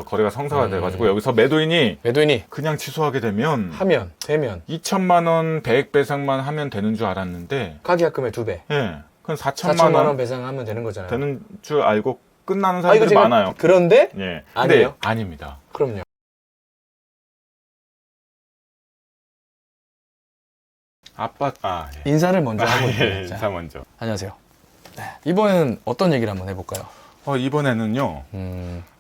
거래가 성사가 돼가지고 여기서 매도인이 그냥 취소하게 되면 되면 2천만 원 배액 배상만 하면 되는 줄 알았는데 가계약금의 2배. 예, 그럼 4천만 4천만 원 원 배상하면 되는 거잖아요. 되는 줄 알고 끝나는 사람들이 많아요. 그런데 예, 근데 아니에요? 아닙니다. 그럼요. 예. 인사를 먼저 하고 예, 있죠. 인사 먼저. 안녕하세요. 네. 이번에는 어떤 얘기를 한번 해볼까요? 이번에는요,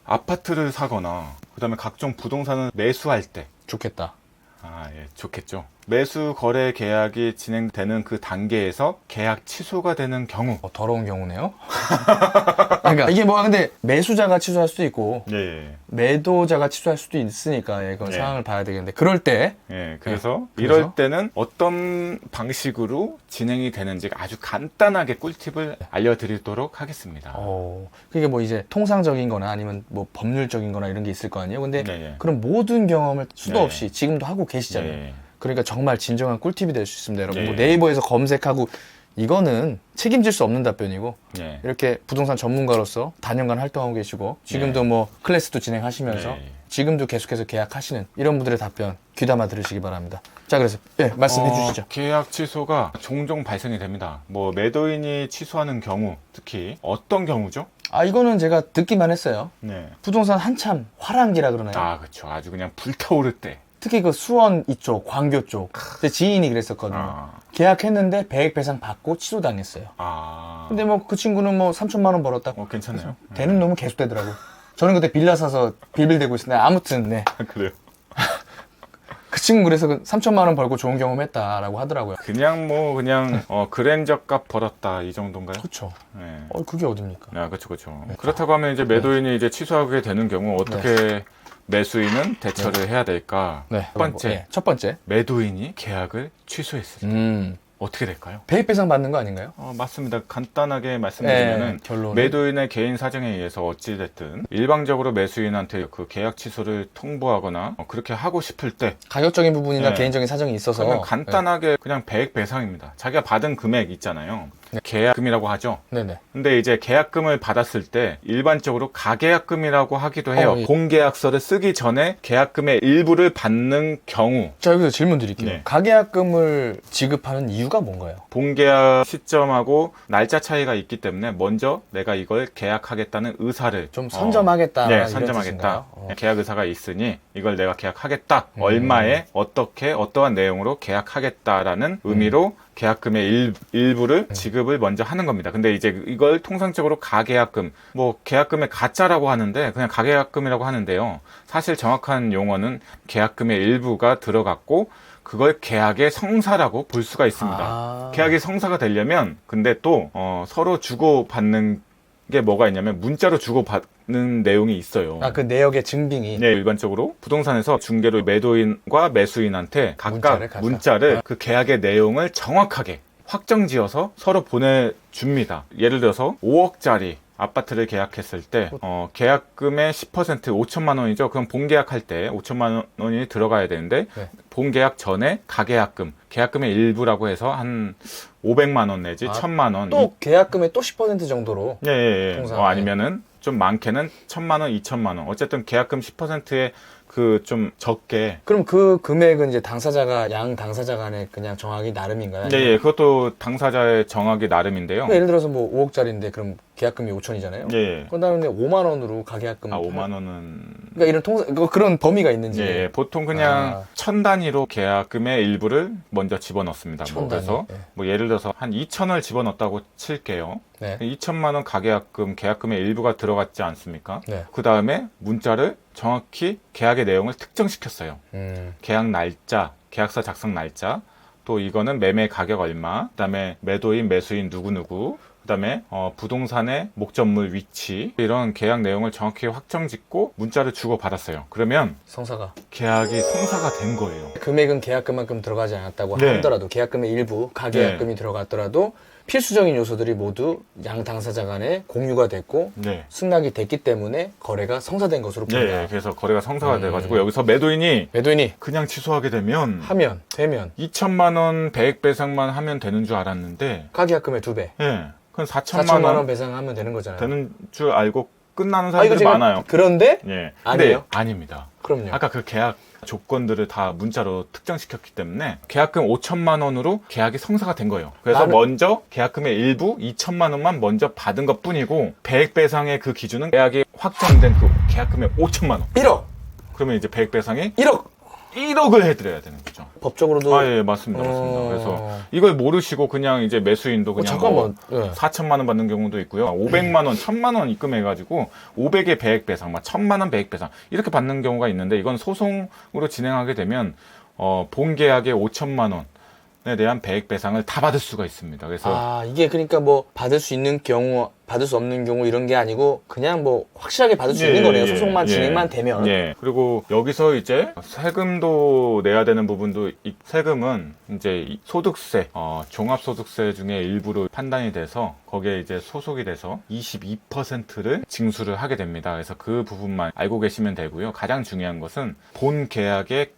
아파트를 사거나 그다음에 각종 부동산을 매수할 때 좋겠다. 예, 좋겠죠. 매수 거래 계약이 진행되는 그 단계에서 계약 취소가 되는 경우. 더러운 경우네요. 그러니까 이게 뭐 근데 매수자가 취소할 수도 있고 예, 매도자가 취소할 수도 있으니까 그건 예. 상황을 봐야 되겠는데 그럴 때 그래서 네. 이럴 때는 어떤 방식으로 진행이 되는지 아주 간단하게 꿀팁을 알려드리도록 하겠습니다. 그게 뭐 이제 통상적인 거나 아니면 뭐 법률적인 거나 이런 게 있을 거 아니에요. 근데 네, 예. 그런 모든 경험을 수도 네. 없이 지금도 하고 계시잖아요. 예. 그러니까 정말 진정한 꿀팁이 될 수 있습니다, 여러분. 네. 뭐 네이버에서 검색하고 이거는 책임질 수 없는 답변이고 예. 이렇게 부동산 전문가로서 다년간 활동하고 계시고 지금도 뭐 클래스도 진행하시면서 네. 지금도 계속해서 계약하시는 이런 분들의 답변 귀담아 들으시기 바랍니다. 자, 그래서 말씀해 주시죠. 계약 취소가 종종 발생이 됩니다. 뭐 매도인이 취소하는 경우, 특히 어떤 경우죠? 이거는 제가 듣기만 했어요. 네. 부동산 한참 화랑기라 그러나요? 그렇죠. 아주 그냥 불타오를 때. 특히 그 수원 이쪽, 광교 쪽. 제 지인이 그랬었거든요. 계약했는데 배액 배상 받고 취소당했어요. 근데 뭐 그 친구는 뭐 3천만 원 벌었다. 괜찮네요. 되는 놈은 계속 되더라고. 저는 그때 빌라 사서 빌빌대고 있었는데 아무튼 네. 그래요. 그 친구 그래서 3천만 원 벌고 좋은 경험 했다라고 하더라고요. 그냥 그랜저 값 벌었다 이 정도인가요? 그렇죠. 네. 그게 어딥니까? 그렇죠. 그렇다고 하면 이제 매도인이 이제 취소하게 되는 경우 어떻게 매수인은 대처를 해야 될까? 첫 번째, 매도인이 계약을 취소했을 때 어떻게 될까요? 배액 배상 받는 거 아닌가요? 맞습니다. 간단하게 말씀드리면은 매도인의 개인 사정에 의해서 어찌됐든 일방적으로 매수인한테 그 계약 취소를 통보하거나 그렇게 하고 싶을 때 가격적인 부분이나 개인적인 사정이 있어서 그러면 간단하게 그냥 배액 배상입니다. 자기가 받은 금액 있잖아요. 계약금이라고 하죠. 네네. 근데 이제 계약금을 받았을 때 일반적으로 가계약금이라고 하기도 해요. 공계약서를 쓰기 전에 계약금의 일부를 받는 경우. 자, 여기서 질문 드릴게요. 네. 가계약금을 지급하는 이유가 뭔가요? 본계약 시점하고 날짜 차이가 있기 때문에 먼저 내가 이걸 계약하겠다는 의사를 좀 선점하겠다. 네, 선점하겠다. 계약 의사가 있으니 이걸 내가 계약하겠다. 얼마에 어떻게 어떠한 내용으로 계약하겠다라는 의미로 계약금의 일부를 지급을 먼저 하는 겁니다. 근데 이제 이걸 통상적으로 가계약금, 뭐 계약금의 가짜라고 하는데 그냥 가계약금이라고 하는데요. 사실 정확한 용어는 계약금의 일부가 들어갔고 그걸 계약의 성사라고 볼 수가 있습니다. 계약이 성사가 되려면 근데 또 서로 주고받는 게 뭐가 있냐면 문자로 주고받는 내용이 있어요. 그 내역의 증빙이. 네, 일반적으로 부동산에서 중개로 매도인과 매수인한테 각각 문자를 그 계약의 내용을 정확하게 확정지어서 서로 보내줍니다. 예를 들어서 5억짜리 아파트를 계약했을 때 계약금의 10% 5천만 원이죠. 그럼 본계약할 때 5천만 원이 들어가야 되는데 본계약 전에 가계약금, 계약금의 일부라고 해서 한 500만 원 내지 1,000만 원. 또 계약금의 또 10% 정도로. 예. 아니면은 좀 많게는 1,000만 원, 2,000만 원. 어쨌든 계약금 10%의 그 좀 적게. 그럼 그 금액은 이제 양 당사자 간에 그냥 정하기 나름인가요? 네, 그것도 당사자의 정하기 나름인데요. 예를 들어서 뭐 5억짜리인데 그럼 계약금이 5천이잖아요. 예. 그 다음에 5만 원으로 가계약금. 5만 원은. 그러니까 그런 범위가 있는지. 예, 보통 그냥 1,000단위로 계약금의 일부를 먼저 집어넣습니다. 그래서 뭐 예를 들어서 한 2,000을 집어넣었다고 칠게요. 2천만 원 가계약금, 계약금의 일부가 들어갔지 않습니까? 그 다음에 문자를 정확히 계약의 내용을 특정시켰어요. 계약 날짜, 계약서 작성 날짜, 또 이거는 매매 가격 얼마, 그 다음에 매도인, 매수인 누구누구, 그 다음에 부동산의 목적물 위치, 이런 계약 내용을 정확히 확정짓고 문자를 주고받았어요. 그러면 계약이 성사가 된 거예요. 금액은 계약금만큼 들어가지 않았다고 하더라도 계약금의 일부, 가계약금이 들어갔더라도 필수적인 요소들이 모두 양 당사자 간에 공유가 됐고 승낙이 됐기 때문에 거래가 성사된 것으로 본다. 네, 그래서 거래가 성사가 돼가지고 여기서 매도인이 그냥 취소하게 되면 되면 2천만 원 배액 배상만 하면 되는 줄 알았는데 가계약금의 2배. 그럼 4천만 원 배상하면 되는 거잖아요. 되는 줄 알고 끝나는 사람들이 많아요. 그런데 예. 아니에요? 아닙니다. 그럼요. 아까 그 계약 조건들을 다 문자로 특정시켰기 때문에 계약금 5천만 원으로 계약이 성사가 된 거예요. 그래서 먼저 계약금의 일부 2천만 원만 먼저 받은 것 뿐이고 배액 배상의 그 기준은 계약이 확정된 그 계약금의 5천만 원. 1억. 그러면 이제 배액 배상이 1억. 을 해드려야 되는 거죠. 법적으로도. 예, 맞습니다. 그래서 이걸 모르시고 그냥 이제 매수인도 그냥 잠깐만. 4천만 원 받는 경우도 있고요. 500만 원, 1000만 원 입금해가지고 500의 배액 배상, 막 1000만 원 배액 배상 이렇게 받는 경우가 있는데 이건 소송으로 진행하게 되면 본 계약의 5천만 원에 대한 배액 배상을 다 받을 수가 있습니다. 그래서 이게 그러니까 뭐 받을 수 있는 경우, 받을 수 없는 경우 이런 게 아니고 그냥 뭐 확실하게 받을 수 있는 거네요. 소송만 진행만 되면. 그리고 여기서 이제 세금도 내야 되는 부분도 세금은 이제 소득세, 종합소득세 중에 일부로 판단이 돼서 거기에 이제 소속이 돼서 22%를 징수를 하게 됩니다. 그래서 그 부분만 알고 계시면 되고요. 가장 중요한 것은 본 계약의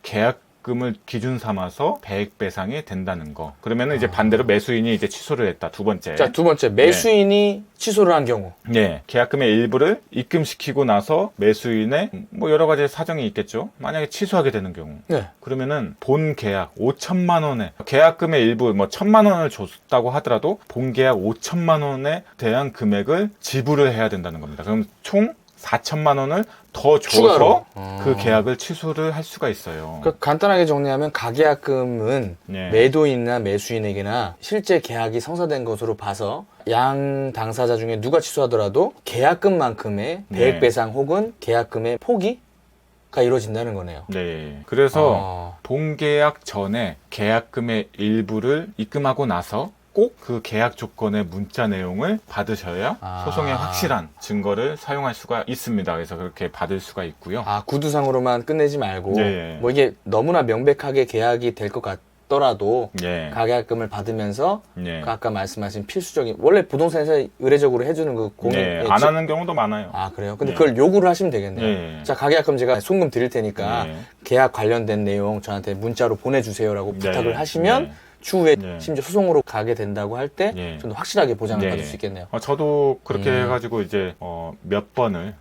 금을 기준 삼아서 배액 배상이 된다는 거. 그러면은 이제 반대로 매수인이 이제 취소를 했다. 두 번째. 자, 두 번째. 매수인이 취소를 한 경우. 네. 계약금의 일부를 입금시키고 나서 매수인의 뭐 여러 가지 사정이 있겠죠. 만약에 취소하게 되는 경우. 그러면은 본 계약 5천만 원에 계약금의 일부 뭐 1000만 원을 줬다고 하더라도 본 계약 5천만 원에 대한 금액을 지불을 해야 된다는 겁니다. 그럼 총 4천만 원을 더 줘서 그 계약을 취소를 할 수가 있어요. 그러니까 간단하게 정리하면 가계약금은 매도인이나 매수인에게나 실제 계약이 성사된 것으로 봐서 양 당사자 중에 누가 취소하더라도 계약금만큼의 배액 배상 혹은 계약금의 포기가 이루어진다는 거네요. 네. 그래서 본 계약 전에 계약금의 일부를 입금하고 나서 꼭 그 계약 조건의 문자 내용을 받으셔야 소송에 확실한 증거를 사용할 수가 있습니다. 그래서 그렇게 받을 수가 있고요. 구두상으로만 끝내지 말고 뭐 이게 너무나 명백하게 계약이 될 것 같더라도 가계약금을 받으면서 그 아까 말씀하신 필수적인 원래 부동산에서 의례적으로 해주는 그 공인 안 하는 경우도 많아요. 그래요? 근데 그걸 요구를 하시면 되겠네요. 자, 가계약금 제가 송금 드릴 테니까 계약 관련된 내용 저한테 문자로 보내주세요라고 부탁을 하시면 추후에 심지어 소송으로 가게 된다고 할 때 좀 더 확실하게 보장을 받을 수 있겠네요. 저도 그렇게 해가지고 이제 몇 번을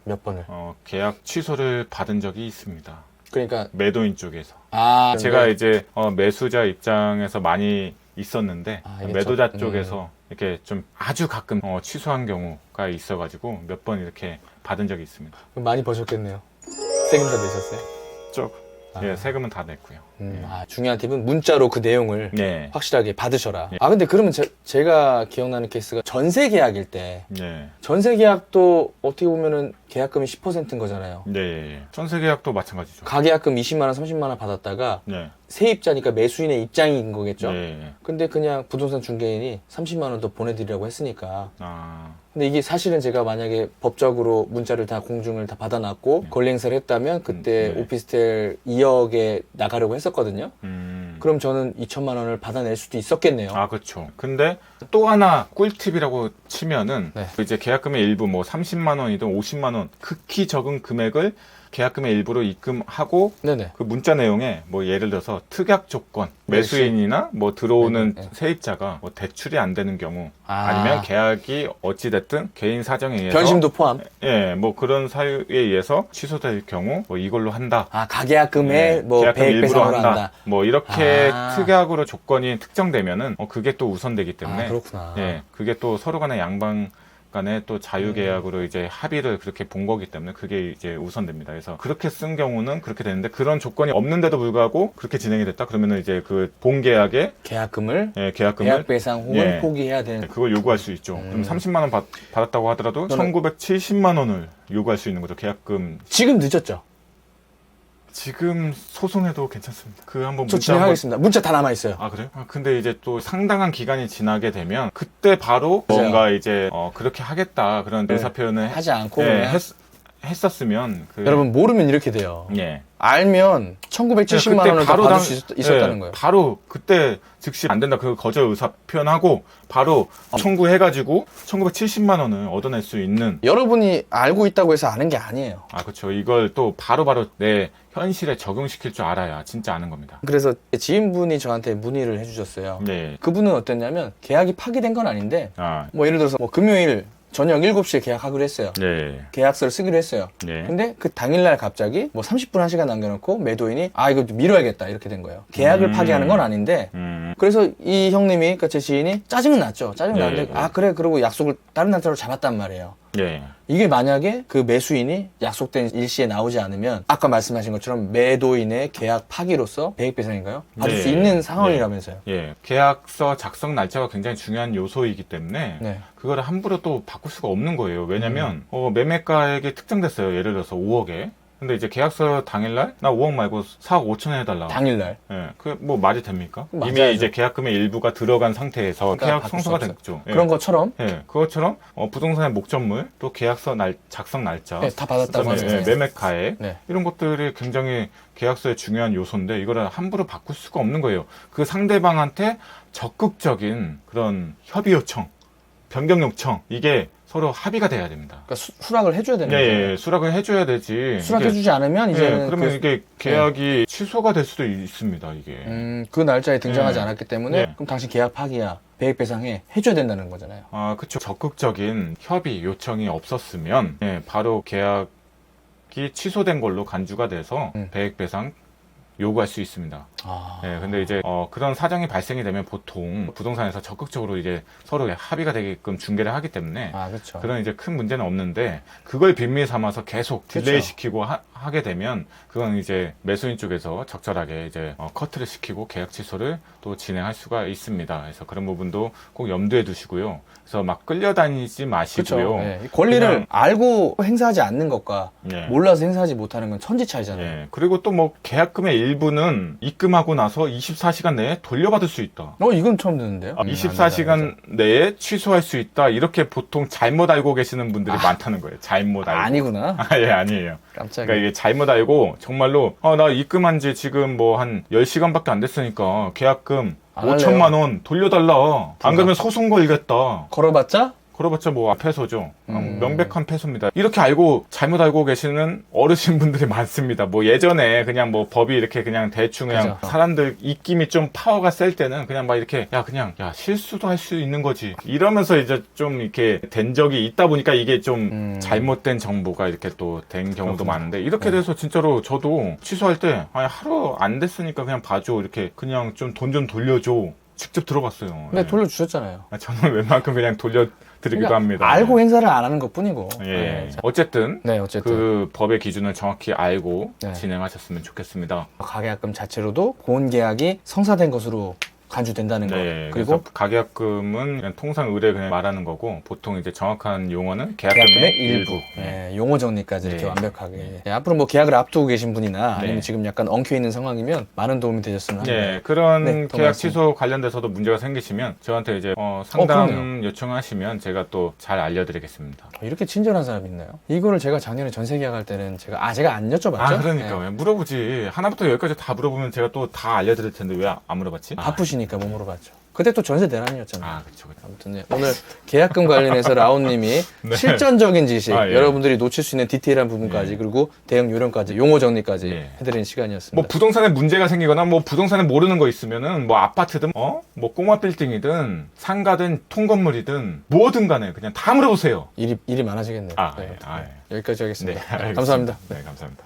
계약 취소를 받은 적이 있습니다. 그러니까 매도인 쪽에서 제가 이제 매수자 입장에서 많이 있었는데 매도자 쪽에서 이렇게 좀 아주 가끔 취소한 경우가 있어가지고 몇 번 이렇게 받은 적이 있습니다. 많이 버셨겠네요. 세금 다 내셨어요? 세금은 다 냈고요. 중요한 팁은 문자로 그 내용을 확실하게 받으셔라. 근데 그러면 제가 기억나는 케이스가 전세 계약일 때 전세 계약도 어떻게 보면은 계약금이 10%인 거잖아요. 전세 계약도 마찬가지죠. 가계약금 20만 원, 30만 원 받았다가 세입자니까 매수인의 입장인 거겠죠. 근데 그냥 부동산 중개인이 30만 원 더 보내드리라고 했으니까. 근데 이게 사실은 제가 만약에 법적으로 문자를 다 공증을 다 받아놨고 권리 행사를 했다면 그때 오피스텔 2억에 나가려고 했었거든요. 그럼 저는 2천만 원을 받아낼 수도 있었겠네요. 그렇죠. 근데 또 하나 꿀팁이라고 치면은 이제 계약금의 일부 뭐 30만 원이든 50만 원 극히 적은 금액을 계약금의 일부로 입금하고 그 문자 내용에 뭐 예를 들어서 특약 조건 매수인이나 뭐 들어오는 세입자가 뭐 대출이 안 되는 경우 아니면 계약이 어찌됐든 개인 사정에 의해서 변심도 포함 뭐 그런 사유에 의해서 취소될 경우 뭐 이걸로 한다. 가계약금에 뭐 계약금 배액 일부로 배상으로 한다. 뭐 이렇게 특약으로 조건이 특정되면은 그게 또 우선되기 때문에 그렇구나. 그게 또 서로 간의 양방 간에 또 자유계약으로 이제 합의를 그렇게 본 거기 때문에 그게 이제 우선됩니다. 그래서 그렇게 쓴 경우는 그렇게 되는데 그런 조건이 없는데도 불구하고 그렇게 진행이 됐다 그러면은 이제 그 본 계약의 계약금을 배액 배상 혹은 포기해야 되는 그걸 요구할 수 있죠. 그럼 30만 원 받았다고 하더라도 1970만 원을 요구할 수 있는 거죠. 계약금. 지금 늦었죠? 지금 소송해도 괜찮습니다. 한번 저 진행하겠습니다. 문자 다 남아 있어요. 그래요? 근데 이제 또 상당한 기간이 지나게 되면 그때 바로 뭔가 이제 그렇게 하겠다 그런 의사 표현을 하지 않고 그냥 했었으면 여러분 모르면 이렇게 돼요. 알면 1970만 원을 더 받을 수 있었다는 거예요. 바로 그때 즉시 안 된다 그 거절 의사 표현하고 바로 청구해가지고 1970만 원을 얻어낼 수 있는. 여러분이 알고 있다고 해서 아는 게 아니에요. 그렇죠. 이걸 또 바로바로 내 현실에 적용시킬 줄 알아야 진짜 아는 겁니다. 그래서 지인분이 저한테 문의를 해주셨어요. 그분은 어땠냐면 계약이 파기된 건 아닌데 뭐 예를 들어서 뭐 금요일 저녁 7시에 계약하기로 했어요. 네. 계약서를 쓰기로 했어요. 네. 근데 그 당일날 갑자기 뭐 30분 1시간 남겨놓고 매도인이 이거 미뤄야겠다 이렇게 된 거예요. 계약을 파기하는 건 아닌데 그래서 이 형님이 그러니까 제 지인이 짜증은 났죠. 짜증은 났는데 그래 그러고 약속을 다른 날짜로 잡았단 말이에요. 네. 이게 만약에 그 매수인이 약속된 일시에 나오지 않으면 아까 말씀하신 것처럼 매도인의 계약 파기로서 배액배상인가요? 받을 수 있는 상황이라면서요. 예. 계약서 작성 날짜가 굉장히 중요한 요소이기 때문에 그거를 함부로 또 바꿀 수가 없는 거예요. 왜냐면 매매가액이 특정됐어요. 예를 들어서 5억에. 근데 이제 계약서 당일날 나 5억 말고 4억 5천 해달라. 당일날. 예, 그 뭐 말이 됩니까? 맞아야죠. 이미 이제 계약금의 일부가 들어간 상태에서 그러니까 계약 성사가 됐죠. 예. 그런 것처럼. 예, 그것처럼 부동산의 목적물 또 계약서 작성 날짜, 다 받았다고 하잖아요. 매매가액 이런 것들이 굉장히 계약서의 중요한 요소인데 이거를 함부로 바꿀 수가 없는 거예요. 그 상대방한테 적극적인 그런 협의 요청, 변경 요청 이게 서로 합의가 돼야 됩니다. 그러니까 수락을 해줘야 되는 거죠. 예, 수락을 해줘야 되지. 수락해주지 않으면 이제 그러면 이게 계약이 취소가 될 수도 있습니다. 이게. 그 날짜에 등장하지 않았기 때문에 그럼 당신 계약 파기야. 배액배상해 해줘야 된다는 거잖아요. 그렇죠. 적극적인 협의 요청이 없었으면 바로 계약이 취소된 걸로 간주가 돼서 배액배상 요구할 수 있습니다. 근데 이제 그런 사정이 발생이 되면 보통 부동산에서 적극적으로 이제 서로 합의가 되게끔 중개를 하기 때문에 그렇죠. 그런 이제 큰 문제는 없는데 그걸 빌미 삼아서 계속 딜레이 시키고 하게 되면 그건 이제 매수인 쪽에서 적절하게 이제 커트를 시키고 계약 취소를 또 진행할 수가 있습니다. 그래서 그런 부분도 꼭 염두에 두시고요. 그래서 막 끌려다니지 마시고요. 그렇죠. 권리를 알고 행사하지 않는 것과 몰라서 행사하지 못하는 건 천지 차이잖아요. 그리고 또 뭐 계약금의 일부는 입금하고 나서 24시간 내에 돌려받을 수 있다. 이건 처음 듣는데요. 24시간 내에 취소할 수 있다. 이렇게 보통 잘못 알고 계시는 분들이 많다는 거예요. 잘못 알고. 아니구나. 아니에요. 깜짝이야. 그러니까 이게 잘못 알고 정말로 나 입금한 지 지금 뭐 한 10시간밖에 안 됐으니까 계약금 5천만 원 돌려달라. 안 그러면 소송 걸겠다. 걸어봤자 뭐 패소죠. 명백한 패소입니다. 이렇게 알고 잘못 알고 계시는 어르신분들이 많습니다. 뭐 예전에 그냥 뭐 법이 이렇게 그냥 대충 그냥 사람들 입김이 좀 파워가 셀 때는 그냥 막 이렇게 실수도 할 수 있는 거지 이러면서 이제 좀 이렇게 된 적이 있다 보니까 이게 좀 잘못된 정보가 이렇게 또 된 경우도 많은데 이렇게 돼서 진짜로 저도 취소할 때 하루 안 됐으니까 그냥 봐줘 이렇게 그냥 좀 돈 좀 돌려줘 직접 들어봤어요. 근데 돌려주셨잖아요. 저는 웬만큼 그냥 돌려드리기도 합니다. 알고 행사를 안 하는 것 뿐이고. 어쨌든 그 법의 기준을 정확히 알고 진행하셨으면 좋겠습니다. 가계약금 자체로도 고온계약이 성사된 것으로 간주된다는 거. 그리고 가계약금은 그냥 통상 의뢰 그냥 말하는 거고 보통 이제 정확한 용어는 계약금의 일부. 용어 정리까지 이렇게 완벽하게. 앞으로 뭐 계약을 앞두고 계신 분이나 아니면 지금 약간 엉켜 있는 상황이면 많은 도움이 되셨으면 합니다. 그런 계약 취소 관련돼서도 문제가 생기시면 저한테 이제 상담 요청하시면 제가 또 잘 알려드리겠습니다. 이렇게 친절한 사람이 있나요? 이거를 제가 작년에 전세 계약할 때는 제가 안 여쭤봤죠? 그러니까 물어보지. 하나부터 열까지 다 물어보면 제가 또 다 알려드릴 텐데 왜 안 물어봤지? 바쁘시니까 못 물어봤죠. 그때 또 전세 대란이었잖아요. 그렇죠. 아무튼 오늘 계약금 관련해서 라온님이 실전적인 지식, 여러분들이 놓칠 수 있는 디테일한 부분까지 그리고 대응 요령까지 용어 정리까지 해드리는 시간이었습니다. 뭐 부동산에 문제가 생기거나 뭐 부동산에 모르는 거 있으면은 뭐 아파트든 뭐 꼬마 빌딩이든 상가든 통건물이든 뭐든 간에 그냥 다 물어보세요. 일이 많아지겠네요. 여기까지 여기까지 하겠습니다. 알겠습니다. 감사합니다. 감사합니다.